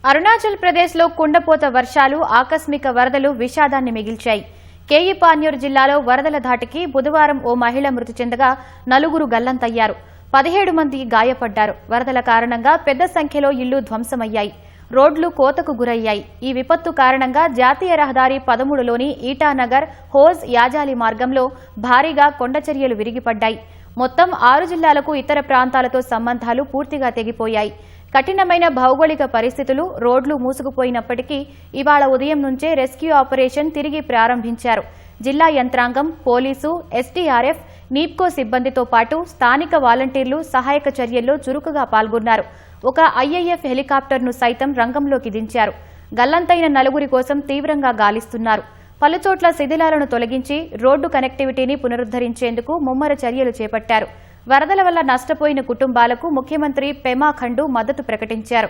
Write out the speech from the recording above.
అరుణాచల్ ప్రదేశ్లో కుండపోత వర్షాలు ఆకస్మిక వరదలు విషాదాన్ని మిగిల్చాయి. కేయి పాన్యూర్ జిల్లాలో వరదల ధాటికి బుధవారం ఓ మహిళ మృతి చెందగా 4 గల్లంతయ్యారు. 17 మంది గాయపడ్డారు. వరదల కారణంగా పెద్ద సంఖ్యలో ఇళ్లు ధ్వంసమయ్యాయి. రోడ్లు కోతకు గురయ్యాయి. ఈ విపత్తు కారణంగా జాతీయ రహదారి 13లోని ఈటానగర్ హోజ్ యాజాలి మార్గంలో భారీగా కొండచర్యలు విరిగిపడ్డాయి. మొత్తం 6 జిల్లాలకు ఇతర ప్రాంతాలతో సంబంధాలు పూర్తిగా తెగిపోయాయి. కఠినమైన భౌగోళిక పరిస్థితులు, రోడ్లు మూసుకుపోయినప్పటికీ ఇవాళ ఉదయం నుంచే రెస్క్యూ ఆపరేషన్ తిరిగి ప్రారంభించారు. జిల్లా యంత్రాంగం, పోలీసు, ఎస్డీఆర్ఎఫ్, నీప్కో సిబ్బందితో పాటు స్థానిక వాలంటీర్లు సహాయక చర్యల్లో చురుకుగా పాల్గొన్నారు. ఒక ఐఏఎఫ్ హెలికాప్టర్ను సైతం రంగంలోకి దించారు. గల్లంతైన 4 కోసం తీవ్రంగా గాలిస్తున్నారు. పలుచోట్ల శిథిలాలను తొలగించి రోడ్డు కనెక్టివిటీని పునరుద్ధరించేందుకు ముమ్మర చర్యలు చేపట్టారు. వరదల వల్ల నష్టపోయిన కుటుంబాలకు ముఖ్యమంత్రి పెమా ఖండు మద్దతు ప్రకటించారు.